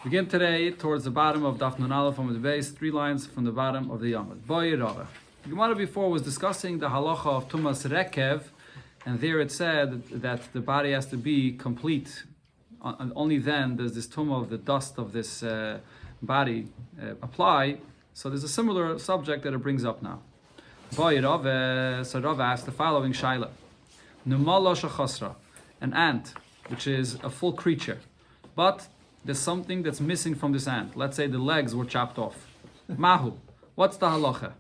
Begin today towards the bottom of Daf Nun Aleph from the base, 3 lines from the bottom of the Yamud. Boy Rava. The Gemara before was discussing the halacha of Tumas Rekev, and there it said that the body has to be complete. And only then does this tumah of the dust of this body apply. So there's a similar subject that it brings up now. Boy Rava. So Rava asked the following shaila: Numala shachasra, an ant, which is a full creature, but there's something that's missing from this ant. Let's say the legs were chopped off. Mahu. What's the halacha?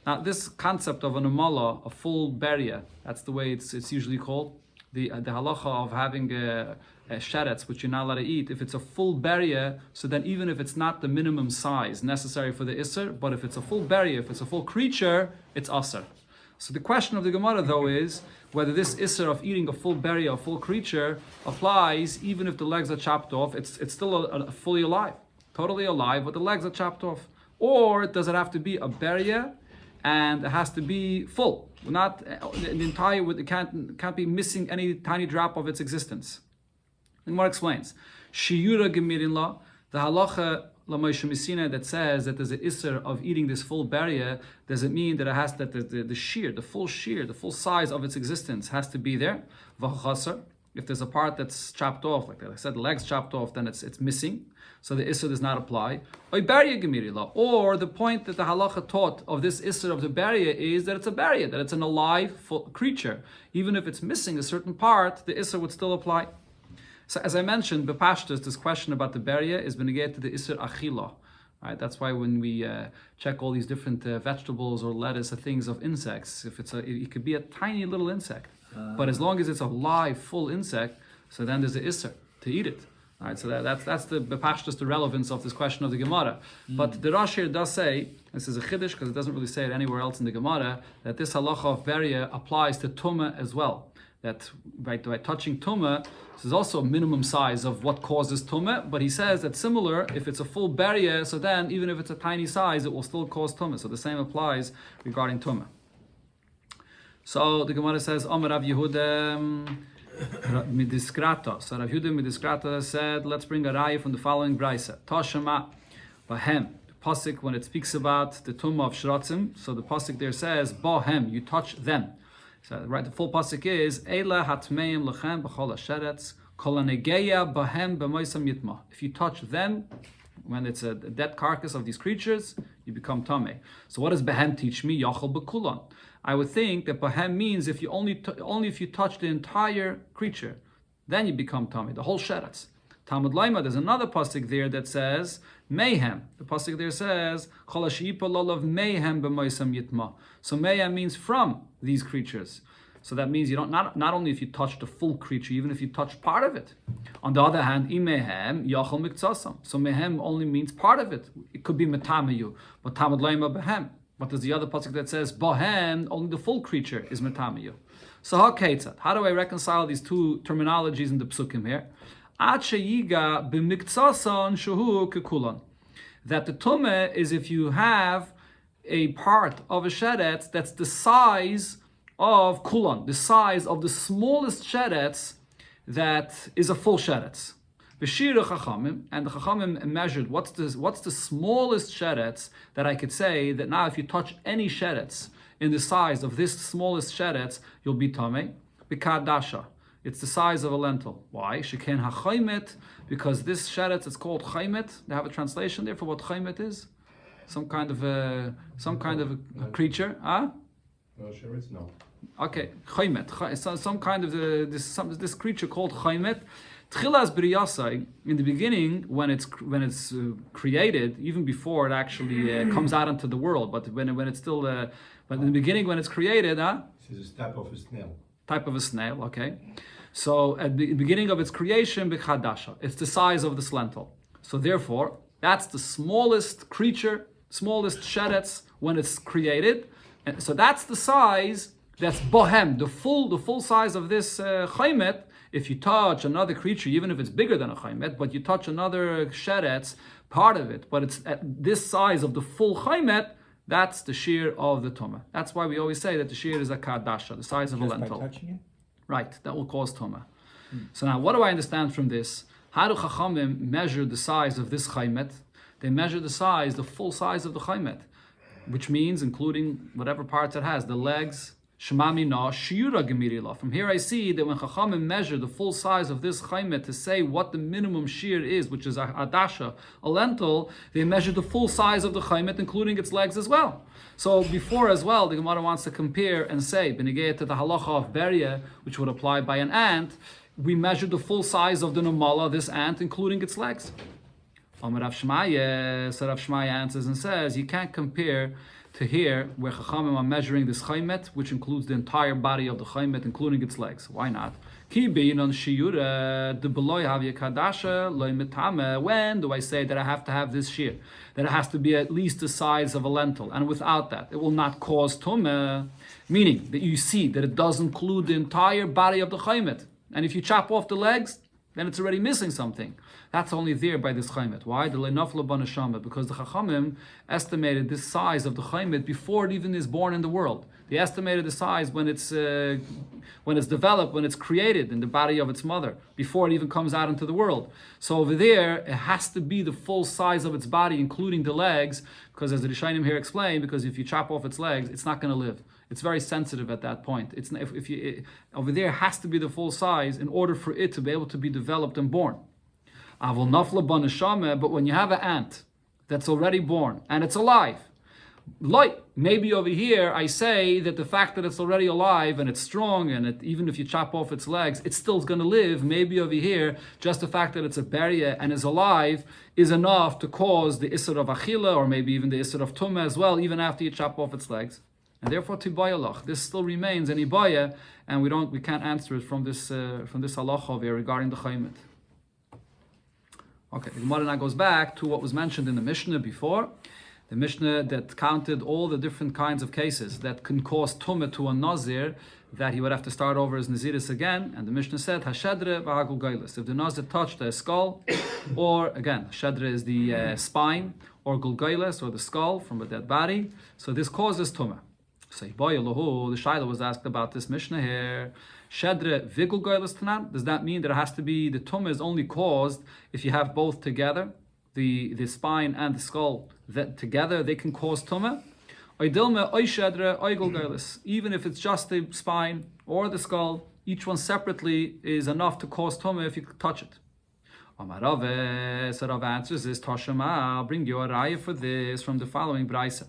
Now, this concept of a numala, a full beria, that's the way it's usually called. The halacha of having a sheretz, which you're not allowed to eat, if it's a full beria, so then even if it's not the minimum size necessary for the isser, but if it's a full beria, if it's a full creature, it's asr. So the question of the Gemara, though, is whether this isser of eating a full beria, a full creature, applies even if the legs are chopped off. It's still a fully alive, totally alive, but the legs are chopped off. Or does it have to be a beria and it has to be full? Not the entire, it can't be missing any tiny drop of its existence. The Gemara explains, Shiyura Gemirin La, the halacha that says that there's an isser of eating this full beria, does it mean that it has that the shear, the full size of its existence has to be there? If there's a part that's chopped off, like I said, the legs chopped off, then it's missing, so the isser does not apply. Or the point that the halacha taught of this isser of the beria is that it's a beria, that it's an alive full creature. Even if it's missing a certain part, the isser would still apply. So as I mentioned, Bepashtas, this question about the beria is beneged to the Isser Achila. Right? That's why when we check all these different vegetables or lettuce or things of insects, if it could be a tiny little insect, but as long as it's a live, full insect, so then there's the Isser to eat it. All right, so that's the Bepashtas, the relevance of this question of the Gemara. But the Rosh here does say, this is a chiddush because it doesn't really say it anywhere else in the Gemara, that this halacha of beria applies to tumah as well. That by touching tumah, this is also a minimum size of what causes tumah, but he says that similar, if it's a full beria, so then even if it's a tiny size, it will still cause tumah. So the same applies regarding tumah. So the Gemara says, Amar Rav Yehuda Midiskrata. So Rav Yehuda Midiskrata said, let's bring a raya from the following brisa. Tashama Bahem. The pasuk, when it speaks about the tumah of shratzim, so the pasuk there says, Bahem, you touch them. So right, the full pasuk is Eila hatmeim lechem b'chol hasheretz kol hanegeya bahem b'moisam yitma. If you touch them, when it's a dead carcass of these creatures, you become tameh. So what does behem teach me? Yachol b'kulan. I would think that behem means if you only if you touch the entire creature, then you become tameh, the whole sheretz. Talmud Laima, there's another pasuk there that says mayhem. The pasuk there says Chol hashipa lolav mayhem b'moisam yitma. So mayhem means from these creatures. So that means you don't not only if you touch the full creature, even if you touch part of it. On the other hand, imehem yachol miktsasam. So mayhem only means part of it. It could be metamayu, but Talmud Laima behem. But there's the other pasuk that says bohem, only the full creature is metamayu. So how do I reconcile these two terminologies in the psukim here? That the tumah is if you have a part of a sheretz that's the size of kulan, the size of the smallest sheretz that is a full sheretz. And the chachamim measured what's the smallest sheretz that I could say that now if you touch any sheretz in the size of this smallest sheretz, you'll be tameh. B'kadasha. It's the size of a lentil. Why? Sheken hachaymet, because this sheretz is called chaymet. They have a translation there for what chaymet is. Some kind of a creature. No, sheretz, no. Okay, chaymet. Some kind of this creature called chaymet. Tchilas briyasa, in the beginning, when it's created, even before it actually comes out into the world, but when it's still, but in the beginning when it's created, This is a type of a snail. Type of a snail, okay. So at the beginning of its creation, b'chadasha, it's the size of this lentil. So therefore, that's the smallest creature, smallest sheretz when it's created. And so that's the size. That's bohem, the full size of this chaymet. If you touch another creature, even if it's bigger than a chaymet, but you touch another sheretz, part of it, but it's at this size of the full chaymet, that's the shear of the tumah. That's why we always say that the shear is a kadasha, the size of a lentil. By touching it? Right, that will cause tumah. So now, what do I understand from this? How do Chachamim measure the size of this chaymet? They measure the full size of the chaymet, which means including whatever parts it has, the legs. Shemami na shiura gemirila. From here I see that when Chachamim measure the full size of this chaymet to say what the minimum shear is, which is a dasha, a lentil, they measure the full size of the chaymet, including its legs as well. So before as well, the Gemara wants to compare and say, benegayah to the halacha of beria, which would apply by an ant, we measure the full size of the namala, this ant, including its legs. Amar Rav Shmaya, so Rav Shmaya answers and says, you can't compare to here where Chachamim are measuring this chaymet, which includes the entire body of the chaymet, including its legs. Why not? When do I say that I have to have this shear? That it has to be at least the size of a lentil, and without that, it will not cause tumah. Meaning that you see that it does include the entire body of the chaymet, and if you chop off the legs, then it's already missing something. That's only there by this chaymet. Why? Because the Chachamim estimated this size of the chaymet before it even is born in the world. They estimated the size when it's developed, when it's created in the body of its mother, before it even comes out into the world. So over there, it has to be the full size of its body, including the legs, because as the Rishonim here explain, because if you chop off its legs, it's not going to live. It's very sensitive at that point. It's over there, it has to be the full size in order for it to be able to be developed and born. But when you have an ant that's already born and it's alive, like maybe over here I say that the fact that it's already alive and it's strong and even if you chop off its legs, it's still going to live. Maybe over here, just the fact that it's a beria and is alive is enough to cause the isser of achila, or maybe even the isser of tumah as well, even after you chop off its legs. And therefore, tibayalach, this still remains an ibaya, and we can't answer it from this halacha over here regarding the chaymet. Okay, the Gemara now goes back to what was mentioned in the Mishnah before. The Mishnah that counted all the different kinds of cases that can cause tumah to a Nazir, that he would have to start over as Naziris again. And the Mishnah said, Hashedre v'hagul gailis. If the Nazir touched the skull, or again, Hashedre is the spine, or gulgailis, or the skull from a dead body, so this causes tumah. So the Shaila was asked about this Mishnah here. Shedre vigul gailis tanan. Does that mean that it has to be the tumah is only caused if you have both together, the spine and the skull, that together they can cause tumah? Even if it's just the spine or the skull, each one separately is enough to cause tumah if you touch it. So Rav answers this, Tashema, I'll bring you a raya for this from the following brisa.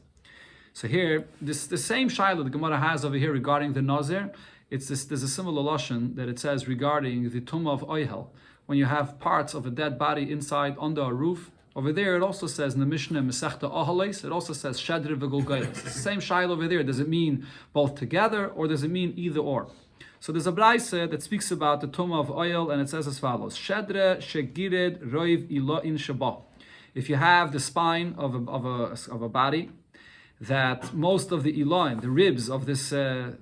So here, the same shaila the Gemara has over here regarding the Nazir, there's a similar lashon that it says regarding the tumah of oihel. When you have parts of a dead body inside under a roof, over there it also says in the Mishnah Masechta Ahales, it also says Shedre v'gul gailis. It's the same shaila over there. Does it mean both together or does it mean either or? So there's a brayse that speaks about the tumah of oil, and it says as follows: Shedre shegired roiv iloin shaba. If you have the spine of a body, that most of the iloin, the ribs of this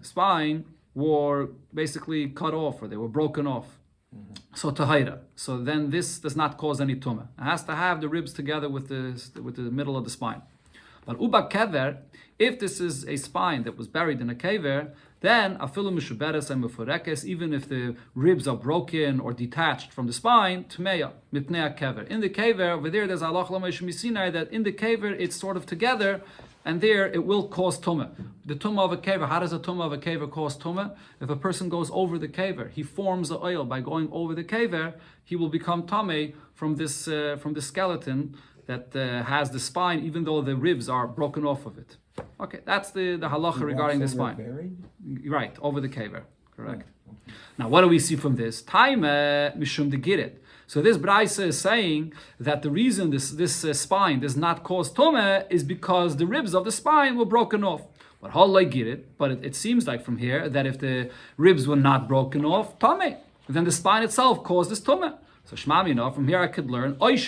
spine, were basically cut off or they were broken off. So tahira. So then this does not cause any tumah. It has to have the ribs together with the middle of the spine. But uba kever, if this is a spine that was buried in a kever, then afilu mishuberes and mufurekes, even if the ribs are broken or detached from the spine, tmeya mitnei kever. In the kever over there, there's halach l'meish misinai that in the kever it's sort of together. And there it will cause tumah. The tumah of a kever, how does a tumah of a kever cause tumah? If a person goes over the kever, he forms the oil by going over the kever, he will become tameh from this skeleton that has the spine, even though the ribs are broken off of it. Okay, that's the halacha regarding the spine. Buried? Right, over the kever, correct. Oh, okay. Now, what do we see from this? Time mishum degiret. So this brayse is saying that the reason this spine does not cause tumah is because the ribs of the spine were broken off. But it seems like from here that if the ribs were not broken off, tumah, then the spine itself causes tumah. So shmamina, from here I could learn that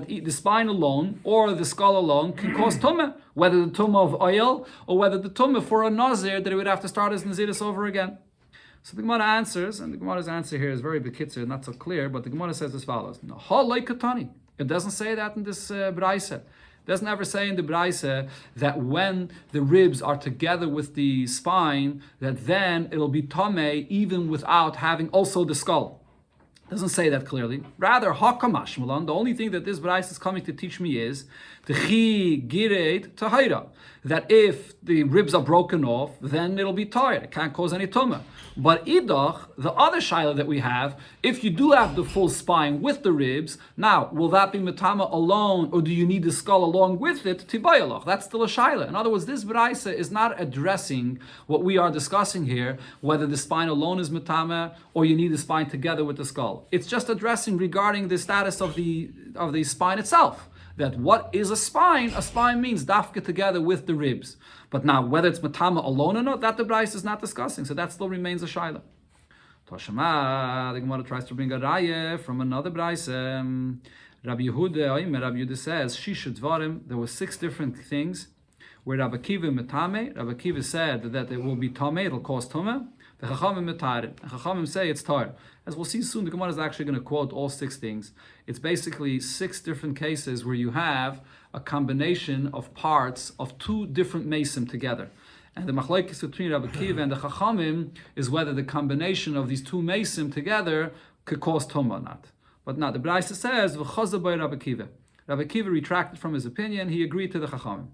the spine alone or the skull alone can cause tumah, whether the tumah of oil or whether the tumah for a nazir that it would have to start as naziris over again. So the Gemara answers, and the Gemara's answer here is very bekitzer, not so clear, but the Gemara says as follows. It doesn't say that in this brayse. It doesn't ever say in the brayse that when the ribs are together with the spine, that then it'll be tameh even without having also the skull. Doesn't say that clearly. Rather, hakamash malan. The only thing that this brayse is coming to teach me is the chi gireit tahira. That if the ribs are broken off, then it'll be tired. It can't cause any tumah. But idach, the other shaila that we have, if you do have the full spine with the ribs, now will that be matama alone, or do you need the skull along with it? Tibayalach. That's still a shaila. In other words, this brayse is not addressing what we are discussing here, whether the spine alone is matama or you need the spine together with the skull. It's just addressing regarding the status of the spine itself. That what is a spine? A spine means dafka together with the ribs. But now, whether it's matama alone or not, that the brayse is not discussing. So that still remains a shaila. Toshama, the Gemara tries to bring a raya from another brayse. Rabbi Yehuda says, Shisha Dvarim, there were 6 different things where Rabbi Kiva matame. Rabbi Kiva said that it will be tameh, it'll cause tumah. The Chachamim metared. The Chachamim say it's tar. As we'll see soon, the Gemara is actually going to quote all 6 things. It's basically 6 different cases where you have a combination of parts of 2 different mesim together. And the machlokes between Rabbi Kiva and the Chachamim is whether the combination of these 2 mesim together could cause tumah or not. But now the Braisa says, V'chaza by Rabbi Kiva. Rabbi Kiva retracted from his opinion. He agreed to the Chachamim.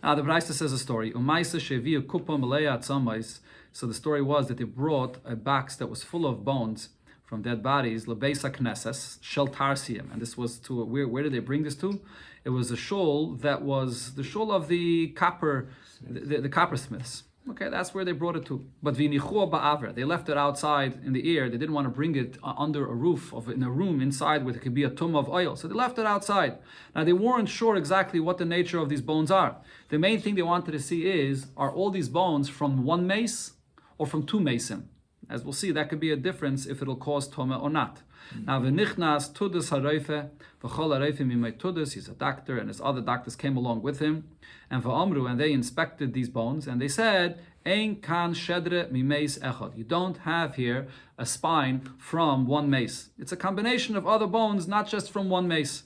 Now the Braisa says a story. Umaisa sheviya kupa malaya atzamais. So the story was that they brought a box that was full of bones from dead bodies, lebeisa knesses, shel tarsium. And this was to where did they bring this to? It was a shul that was the shul of the copper, the coppersmiths. Okay, that's where they brought it to. But v'nichua ba'aver, they left it outside in the air. They didn't want to bring it under a roof in a room inside where it could be a tum of oil. So they left it outside. Now they weren't sure exactly what the nature of these bones are. The main thing they wanted to see is, are all these bones from one mace or from 2 mesim? As we'll see, that could be a difference if it'll cause toma or not. Now, v'nichnas tudas hareife, v'chol hareife mimay tudas, he's a doctor, and his other doctors came along with him, and v'amru, and they inspected these bones, and they said, ein kan shedre mimeis echad. You don't have here a spine from one mace. It's a combination of other bones, not just from one mace.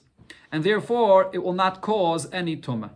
And therefore, it will not cause any tuma.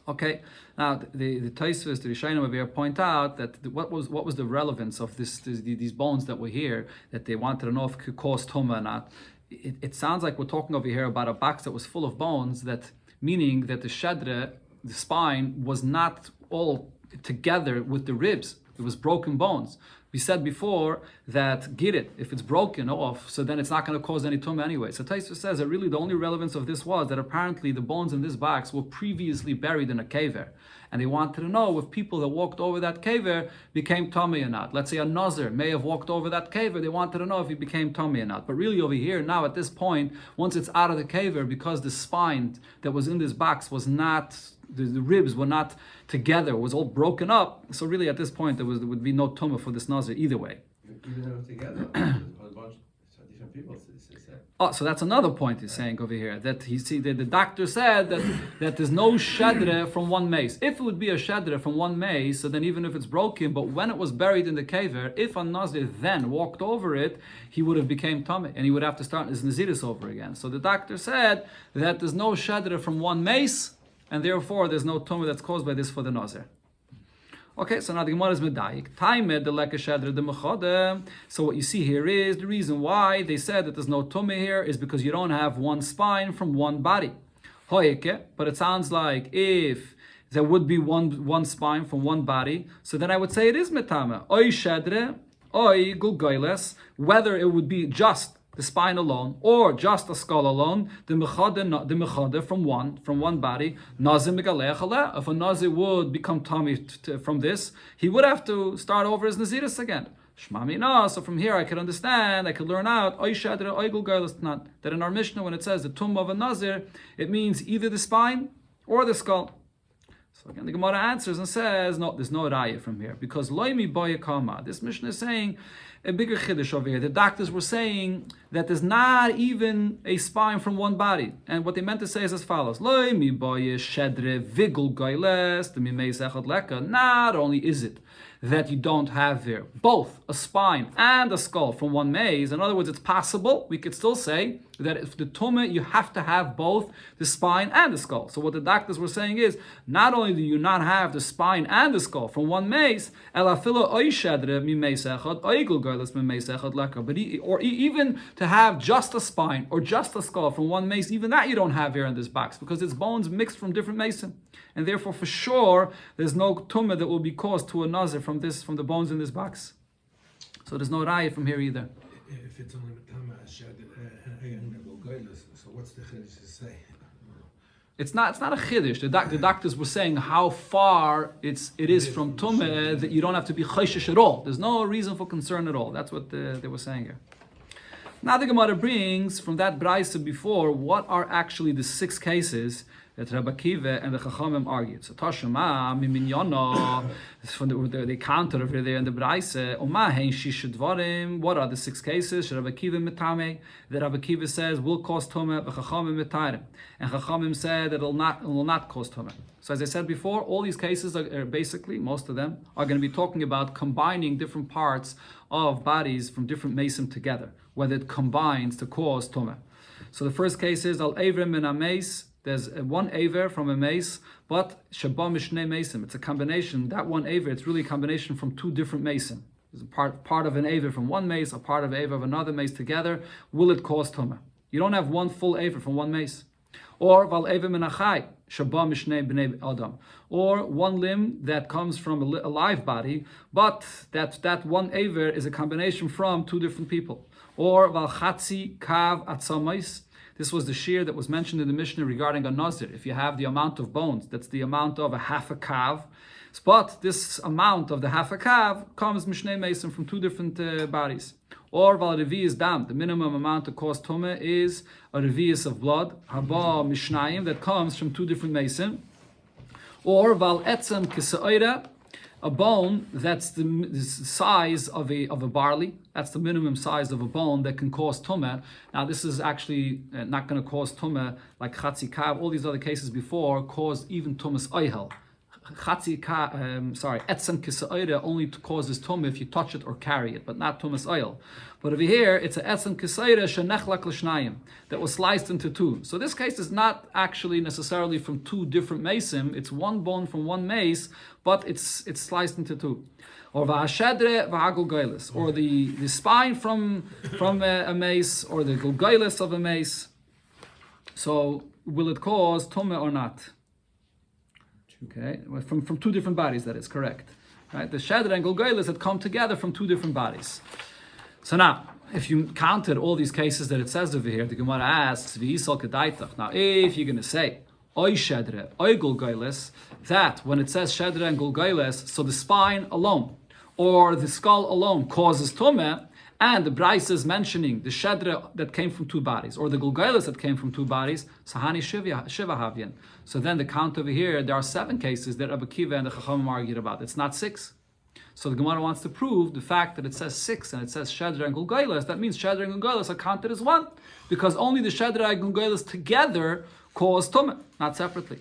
Okay, now the Taisvus, the Rishonim over here point out that what was the relevance of these bones that were here, that they wanted to know if it could cause tumah or not. It sounds like we're talking over here about a box that was full of bones, that meaning that the shedre, the spine, was not all together with the ribs. It was broken bones. We said before that girit, if it's broken off, so then it's not going to cause any tumah anyway. So Taisvus says that really the only relevance of this was that apparently the bones in this box were previously buried in a caver. And they wanted to know if people that walked over that caver became tummy or not. Let's say a Nazir may have walked over that caver. They wanted to know if he became tummy or not. But really over here, now at this point, once it's out of the caver, because the spine that was in this box was not, the ribs were not together, was all broken up. So really at this point, there would be no tumah for this Nazir either way. Even though together, a bunch of different people. Oh, so that's another point he's saying over here, that the doctor said that there's no shedre from one mace. If it would be a shedre from one mace, so then even if it's broken, but when it was buried in the caver, if a Nazir then walked over it, he would have became tummy, and he would have to start his Naziris over again. So the doctor said that there's no shedre from one mace, and therefore there's no tummy that's caused by this for the Nazir. Okay, so now the Gemara is medayik. Taimed the leka shedre de mechadem. So what you see here is the reason why they said that there's no tummy here is because you don't have one spine from one body. Hoike, but it sounds like if there would be one spine from one body, so then I would say it is metame. Oy shedre, oy gulgoiles. Whether it would be just the spine alone, or just a skull alone, the mechade from one body, nazir megalech aleh. If a nazir would become tummy from this, he would have to start over his naziris again. Shmamina. So from here I could understand, I could learn out that in our Mishnah when it says the tum of a nazir, it means either the spine or the skull. So again, the Gemara answers and says, no, there's no raya from here because loimi boya kama. This Mishnah is saying a bigger chiddush over here. The doctors were saying that there's not even a spine from one body, and what they meant to say is as follows: loimi boya shedre vigul goiles the mimei sechad leka. Not only is it that you don't have there both a spine and a skull from one maze. In other words, it's possible, we could still say that if the tumah, you have to have both the spine and the skull. So what the doctors were saying is, not only do you not have the spine and the skull from one maze, or even to have just a spine or just a skull from one mace, even that you don't have here in this box, because it's bones mixed from different mason. And therefore, for sure, there's no tumah that will be caused to a nazir from the bones in this box. So there's no raya from here either. If it's only matama and so what's the chiddush to say? It's not a chiddush. The doctors were saying how far it is from tumah that you don't have to be chayshish at all. There's no reason for concern at all. That's what they were saying here. Now the Gemara brings from that brayso before what are actually the 6 cases that Rabbi Akiva and the Chachamim argued. So Tashema Miminyana, they counter over there in the brayso. Omahein Shishadvarim. What are the 6 cases? Rabbi Akiva mitame. That Rabbi Akiva says will cause tumah, but Chachamim mitayrim. And Chachamim said that it will not cause tumah. So as I said before, all these cases are basically, most of them, are going to be talking about combining different parts of bodies from different mason together, whether it combines to cause tumah. So the first case is al aver min a mace. There's one aver from a mace, but shabba mishnei mason. It's a combination. That one aver, it's really a combination from 2 different mason. There's a part of an aver from one mace, a part of an aver of another mace together. Will it cause tumah? You don't have one full aver from one mace. Or val aver min achai. Shabba mishnei bnei adam, or one limb that comes from a live body, but that one aver is a combination from 2 different people. Or val chatzi kav atzamais. This was the shear that was mentioned in the Mishnah regarding a nazir. If you have the amount of bones, that's the amount of a half a kav. But this amount of the half a kav comes mishnei mason from 2 different bodies. Or val revi'is dam, the minimum amount to cause tumah is a revi'is of blood, haba mishnayim, that comes from 2 different mason. Or val etzem kisa'ira, a bone that's the size of a barley. That's the minimum size of a bone that can cause tumah. Now this is actually not going to cause tumah like chatzi kav. All these other cases before caused even tumas oihel. Etzem kisa'ira only causes tumah if you touch it or carry it, but not tumas oil. But over here, it's a etzem kisa'ira shenechlak l'shnayim, that was sliced into 2. So this case is not actually necessarily from 2 different mason. It's one bone from one mace, but it's sliced into 2. Or v'hashedre v'hagulgailis, or the spine from a mace, or the gulgailis of a mace. So will it cause tumah or not? Okay, from 2 different bodies, that is correct. Right? The shedra and gulgailis had come together from 2 different bodies. So now, if you counted all these cases that it says over here, the Gemara asks, V'yisal kedaitach. Now, if you're going to say, Oy shedra, oy gulgailis, that when it says shedra and gulgailis, so the spine alone, or the skull alone causes tumah, and the Bryce is mentioning the shedra that came from 2 bodies, or the gulgailis that came from 2 bodies, sahani shiva havyan. So then the count over here, there are 7 cases that Rabbi Akiva and the Chachamim argued about. It's not 6. So the Gemara wants to prove the fact that it says 6 and it says shedra and gulgailis. That means shedra and gulgailis are counted as 1, because only the shedra and gulgailis together cause tumah, not separately.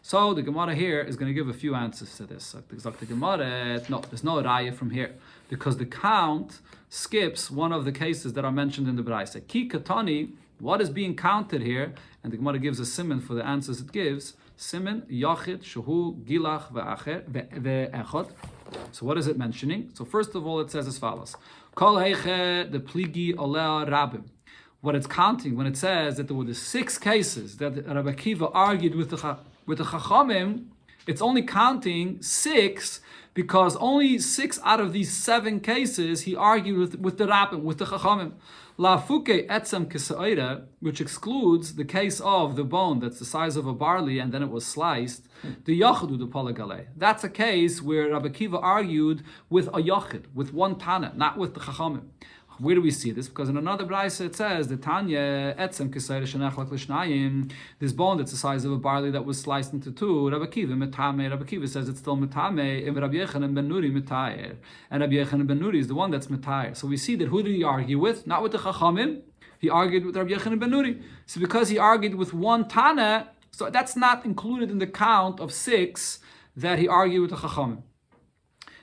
So the Gemara here is going to give a few answers to this. The Gemara, no, there's no raya from here, because the count skips one of the cases that are mentioned in the Braisa. Ki katani, what is being counted here? And the Gemara gives a siman for the answers it gives. Siman yachid shehu gilach ve'echad. So what is it mentioning? So first of all, it says as follows: Kol heiche the pligi oleh rabim. What it's counting when it says that there were the 6 cases that Rabbi Akiva argued with the Chachamim, it's only counting 6 because only 6 out of these 7 cases he argued with the Rabbim, with the Chachamim. La fuke etzem kisa'ira, which excludes the case of the bone that's the size of a barley and then it was sliced, the yachadu the palagale. That's a case where Rabbi Akiva argued with a yachid, with one tana, not with the Chachamim. Where do we see this? Because in another brayso it says the Tanya etzem kisayre shenechlak l'shnayim, this bone that's the size of a barley that was sliced into 2. Rabbi Akiva metame. Rabbi Akiva says it's still metame. And Rabbi Yechanan ben Nuri metayer, and Rabbi Yechanan ben Nuri is the one that's metayer. So we see that who did he argue with? Not with the Chachamim. He argued with Rabbi Yechanan ben Nuri. So because he argued with one Tana, so that's not included in the count of 6 that he argued with the Chachamim.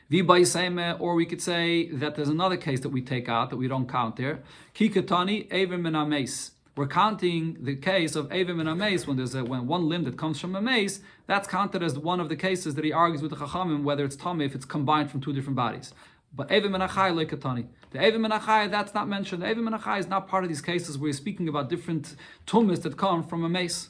Or we could say that there's another case that we take out that we don't count there. Kikatani Evim min Ames. We're counting the case of Evim min Ames when there's when one limb that comes from a mace. That's counted as one of the cases that he argues with the Chachamim whether it's Tameh if it's combined from two different bodies. But Evim min Achai Leikatani. The Evim min Achai, that's not mentioned. The Evim min Achai is not part of these cases where you're speaking about different tumas that come from a mace.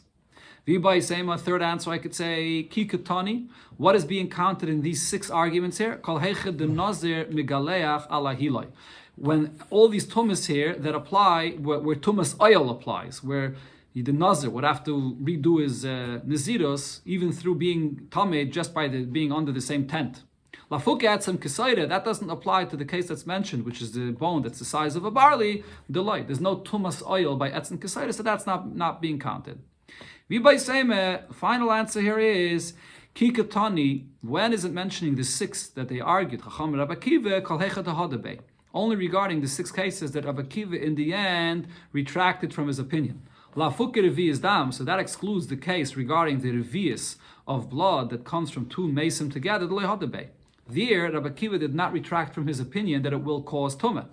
V'bayisema, third answer I could say Kikatani. What is being counted in these 6 arguments here? Kol Heched the Nazir Migaleach ala Hilai. When all these tumas here that apply, where tumas oil applies, where the Nazir would have to redo his Naziros even through being tameh just by being under the same tent. Lafuke etzem kisaida, that doesn't apply to the case that's mentioned, which is the bone that's the size of a barley, delight. There's no tumas oil by etzem kisaida, so that's not being counted. Final answer here is Kikatani. When is it mentioning the 6 that they argued? Only regarding the 6 cases that Rabbi Akiva in the end retracted from his opinion. So that excludes the case regarding the revius of blood that comes from 2 mason together. There, Rabbi Akiva did not retract from his opinion that it will cause tumah.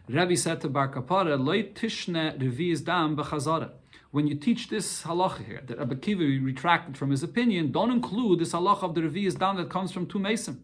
Rabbi said to Bar Kapara, "Lo tishne revius dam b'chazara." When you teach this halacha here, that Rabbi Akiva retracted from his opinion, don't include this halacha of the revius dam that comes from 2 mason.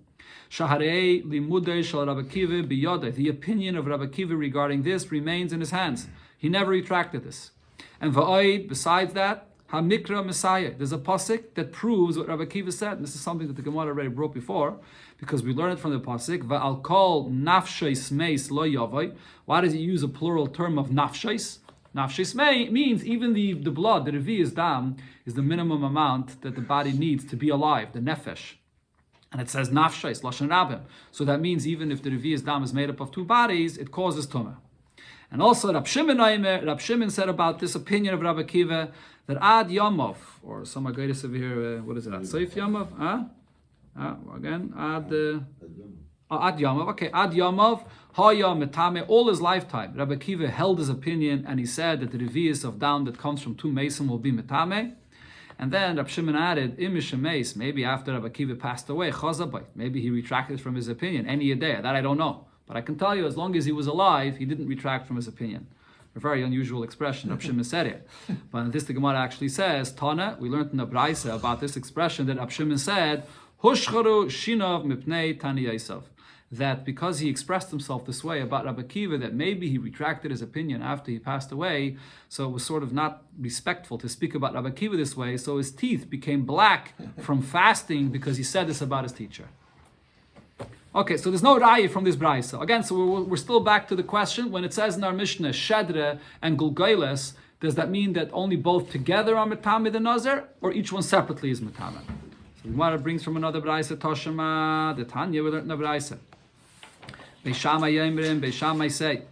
Shaharei limudei shel Rabbi Akiva biyodei. The opinion of Rabbi Akiva regarding this remains in his hands. He never retracted this. And va'oid, besides that, Hamikra Messiah. There's a pasuk that proves what Rabbi Akiva said. And this is something that the Gemara already brought before, because we learned it from the pasuk. Va'al kol nafshais meis lo yavai. Why does he use a plural term of nafshais? Nafshais means even the blood, the revius dam, is the minimum amount that the body needs to be alive, the nefesh. And it says nafshais, lashon rabim. So that means even if the revius dam is made up of 2 bodies, it causes tumah. And also Rab Shimon said about this opinion of Rabbi Akiva that Ad Yomov, or some Agaitis over here, what is it? Seif Yomov? Again, Ad Yomov. Okay, Ad Yomov, Haya Metame, all his lifetime. Rabbi Akiva held his opinion and he said that the revius of down that comes from 2 mason will be Metame. And then Rab Shimon added, Imish maybe after Rabbi Akiva passed away, Chazabait, maybe he retracted from his opinion. Any day, that I don't know. But I can tell you, as long as he was alive, he didn't retract from his opinion. A very unusual expression, Rab Shimon said it. But this the Gemara actually says, Tana, we learned in the Braisa about this expression that Rab Shimon said, Hushcharu Shinov Mipnei Tani Yosef. That because he expressed himself this way about Rabbi Akiva, that maybe he retracted his opinion after he passed away, so it was sort of not respectful to speak about Rabbi Akiva this way, so his teeth became black from fasting because he said this about his teacher. Okay, so there's no raya from this brayso. Again, so we're still back to the question. When it says in our Mishnah, Shedre and Gulgailes, does that mean that only both together are Metame the Nazir, or each one separately is Metame? So the Gemara brings from another brayso, Toshima, the Tanya, we learned in the brayso. Beishamai Yemrim, Beishamai say,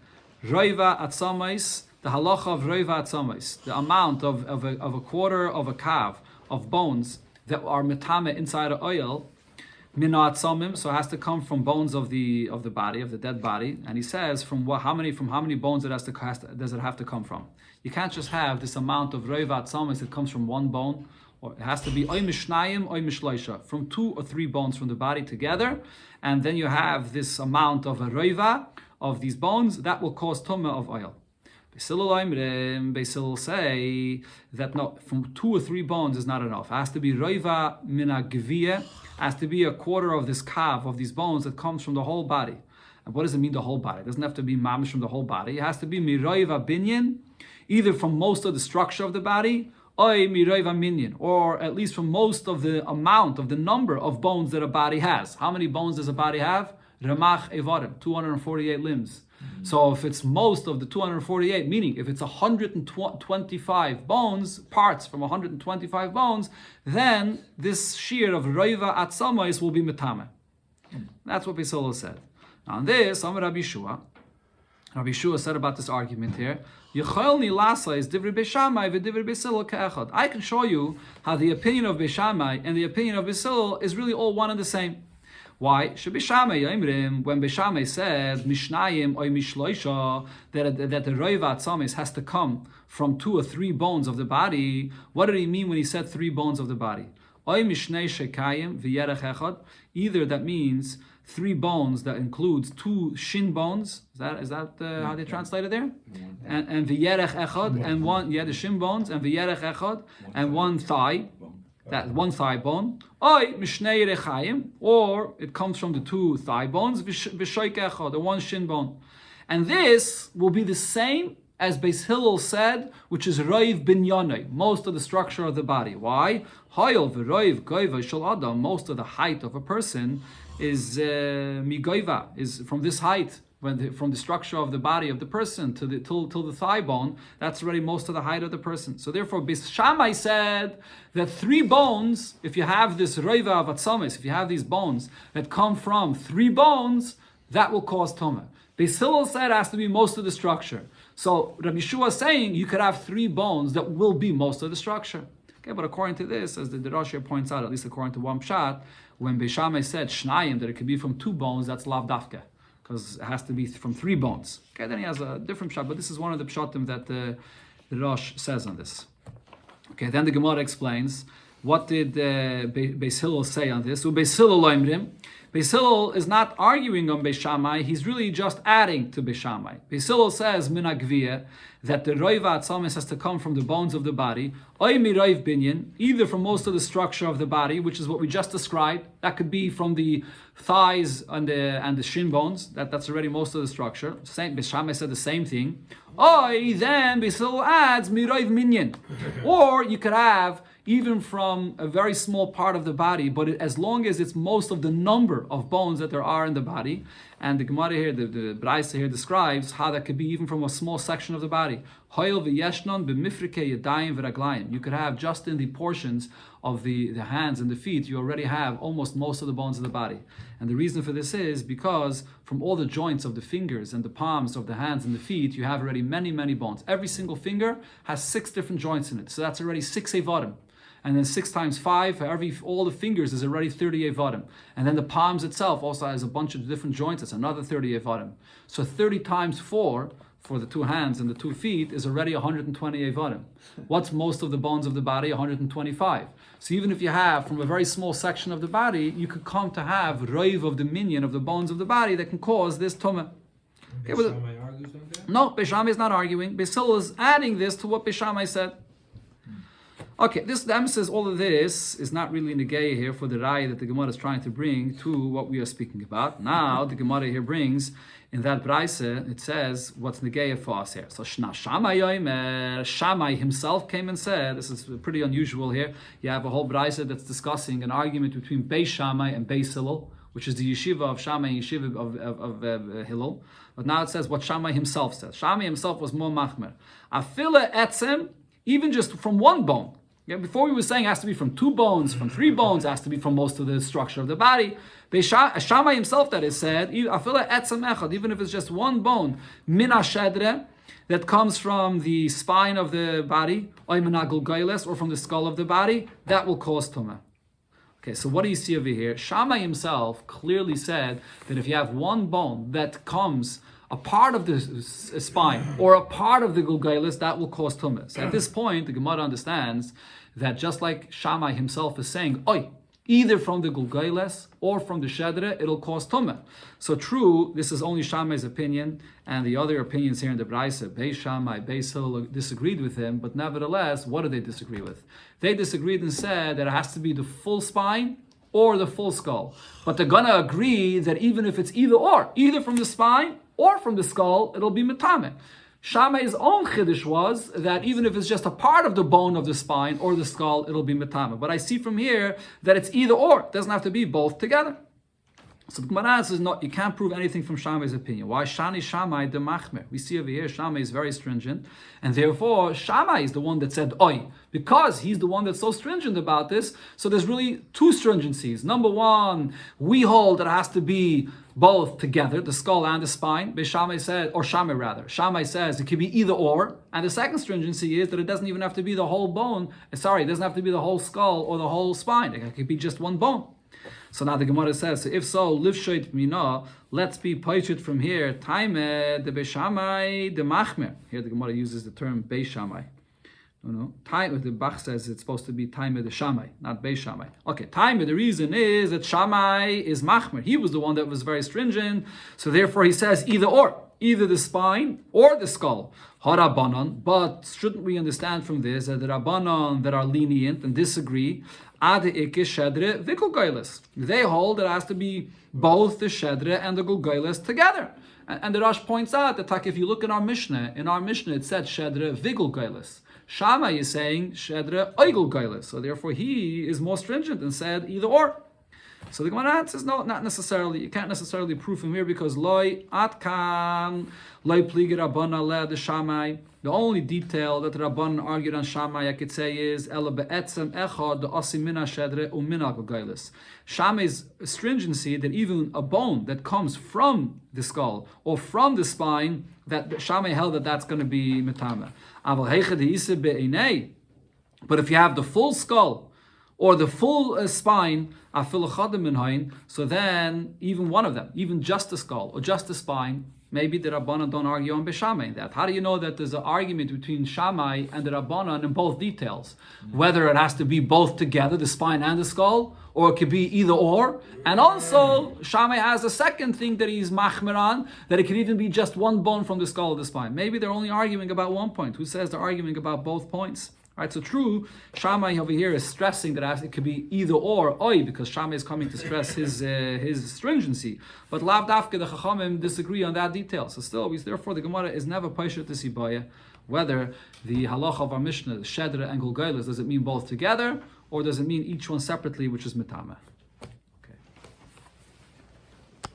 Roiva Atzamais, the halacha of Roiva Atzamais, the amount of a quarter of a calf of bones that are Metame inside of oil, Minat Samim, so it has to come from bones of the body, of the dead body. And he says from how many bones does it have to come from? You can't just have this amount of Roivat Samis that comes from one bone, or it has to be Oy Mishnayim, Oy Mishloisha, from 2 or 3 bones from the body together, and then you have this amount of a Roiva of these bones that will cause Tumah of oil. Basil say that no, from 2 or 3 bones is not enough. It has to be Roiva Mina Gviyah, has to be a quarter of this calf, of these bones that comes from the whole body. And what does it mean, the whole body? It doesn't have to be mamish from the whole body. It has to be miroiva binyan, either from most of the structure of the body, or miroiva minyan, or at least from most of the amount, of the number of bones that a body has. How many bones does a body have? Ramach evarim, 248 limbs. So if it's most of the 248, meaning if it's 125 bones, parts from 125 bones, then this shear of Roiva Atzamais will be Metame. That's what Beisolo said. Now on this, Rabbi Shua said about this argument here, I can show you how the opinion of Beishamai and the opinion of Beisilo is really all one and the same. Why? When Beishamai says Mishnayim or Mishloisha, that the Roiva Atzamis has to come from 2 or 3 bones of the body, what did he mean when he said 3 bones of the body? Oy mishnei shekayim v'yerech echad. Either that means 3 bones that includes 2 shin bones. Is that how they translate it there? And v'yerech echad, and one, the shin bones, and v'yerech echad, and 1 thigh. That 1 thigh bone. Oy mishnei rechayim, or it comes from the 2 thigh bones, v'shoik echad, the 1 shin bone. And this will be the same as Beis Hillel said, which is Roiv Binyanai, most of the structure of the body. Why? Hayol v'Roiv Goiva Shel Adam, most of the height of a person is Migoiva, is from this height, from the structure of the body of the person to the till the thigh bone. That's already most of the height of the person. So therefore, Beis Shammai said that 3 bones, if you have this Roiva of Atzamis, if you have these bones that come from 3 bones, that will cause Tumah. Beis Hillel said it has to be most of the structure. So Rabbi Yeshua is saying you could have 3 bones that will be most of the structure. Okay, but according to this, as the Rosh here points out, at least according to one pshat, when Beis Shammai said Shnayim, that it could be from 2 bones, that's lav dafka, because it has to be from 3 bones. Okay, then he has a different pshat, but this is one of the pshatim that the Rosh says on this. Okay, then the Gemara explains, what did Beis Hillel say on this? Beis Hillel loimrim. Beis Hillel is not arguing on Beis Shammai, he's really just adding to Beis Shammai. Beis Hillel says, min agviyah, that the roiva atzamis has to come from the bones of the body, oy mi roiv binyan, either from most of the structure of the body, which is what we just described. That could be from the thighs and the shin bones. That's already most of the structure. Beis Shammai said the same thing. Oy, then Beis Hillel adds mi roiv minyan. Or you could have even from a very small part of the body, but as long as it's most of the number of bones that there are in the body. And the Gemara here, the Braisa here describes how that could be even from a small section of the body. You could have just in the portions of the hands and the feet, you already have almost most of the bones of the body. And the reason for this is because from all the joints of the fingers and the palms of the hands and the feet, you have already many, many bones. Every single finger has 6 different joints in it. So that's already 6 evarim. And then 6 times 5, all the fingers is already 30 evarim. And then the palms itself also has a bunch of different joints. It's another 30 evarim. So 30 times 4 for the 2 hands and the 2 feet is already 120 evarim. What's most of the bones of the body? 125. So even if you have from a very small section of the body, you could come to have roiv of the minyan of the bones of the body that can cause this tumah. Okay, Beis Shammai argues on that? No, Beis Shammai is not arguing. Beis Hillel is adding this to what Beis Shammai said. Okay, the emphasis, all of this is not really negaya here for the raya that the Gemara is trying to bring to what we are speaking about. Now, the Gemara here brings, in that Braise, it says, what's negaya for us here. So, Shammai himself came and said, this is pretty unusual here, you have a whole Braise that's discussing an argument between Beis Shammai and Beis Hillel, which is the yeshiva of Shammai and yeshiva of Hillel. But now it says what Shammai himself says. Shammai himself was more machmer. Afila etzem, even just from 1 bone. Yeah, before we were saying it has to be from 2 bones, from 3 bones, it has to be from most of the structure of the body. Shammai himself that is said, even if it's just 1 bone, min ashedre, that comes from the spine of the body, or from the skull of the body, that will cause tumah. Okay, so what do you see over here? Shammai himself clearly said that if you have 1 bone that comes a part of the spine or a part of the gulgailis, that will cause tumah. So at this point, the Gemara understands that just like Shammai himself is saying, oi, either from the gulgailis or from the shedre, it'll cause tumah. So true, this is only Shammai's opinion, and the other opinions here in the Braise, Beis Shammai, Beis Hillel disagreed with him, but nevertheless, what did they disagree with? They disagreed and said that it has to be the full spine or the full skull. But they're gonna agree that even if it's either from the spine or from the skull, it'll be metame. Shammai's own chiddush was that even if it's just a part of the bone of the spine or the skull, it'll be metame. But I see from here that it's either or. It doesn't have to be both together. So the Gemara says, no, you can't prove anything from Shammai's opinion. Why? Shani Shammai de machmer. We see over here, Shammai is very stringent, and therefore Shammai is the one that said, oi, because he's the one that's so stringent about this, so there's really 2 stringencies. Number 1, we hold that it has to be both together, the skull and the spine. But Shammai said, or Shammai rather, Shammai says it could be either or, and the second stringency is that it doesn't even have to be the whole bone, it doesn't have to be the whole skull or the whole spine, it could be just 1 bone. So now the Gemara says, so if so, livshoit mina, let's be poichet from here. Taime de Beis Shammai de machmer. Here the Gemara uses the term Beis Shammai. Time, the Bach says it's supposed to be time of the Shammai, not Beis Shammai. Okay, time of the reason is that Shammai is Machmer. He was the one that was very stringent, so therefore he says either the spine or the skull. Harabanan, but shouldn't we understand from this that the Rabbanan that are lenient and disagree, they hold it has to be both the Shedre and the Gulgailes together. And the Rosh points out that if you look in our Mishnah it said Shedre Vigulgailes. Shammai is saying Shedre Oigulgailes. So therefore he is more stringent and said either or. So the Gemara says no, not necessarily. You can't necessarily prove him here because loy atkan loy pliger Rabbana le the Shammai. The only detail that the Rabban argued on Shammai, I could say, is ela be'etzem echad the osimina shedre umina gogailis. Shammai's stringency that even a bone that comes from the skull or from the spine, that Shammai held that that's going to be metama. Aval heichad ise be'inei. But if you have the full skull or the full spine, so then even one of them, even just the skull or just the spine, maybe the Rabbanan don't argue on Beishamai that. How do you know that there's an argument between Shammai and the Rabbanan in both details? Whether it has to be both together, the spine and the skull, or it could be either or. And also, Shammai has a second thing that he's machmer on, that it could even be just one bone from the skull or the spine. Maybe they're only arguing about one point. Who says they're arguing about both points? Right, so true, Shammai over here is stressing that it could be either or, oi, because Shammai is coming to stress his stringency. But Lav Dafka, the Chachamim disagree on that detail. So still, therefore, the Gemara is never paisha to sibaya whether the halacha of our Mishnah, Shedra and Gulgailas, does it mean both together, or does it mean each one separately, which is mitama.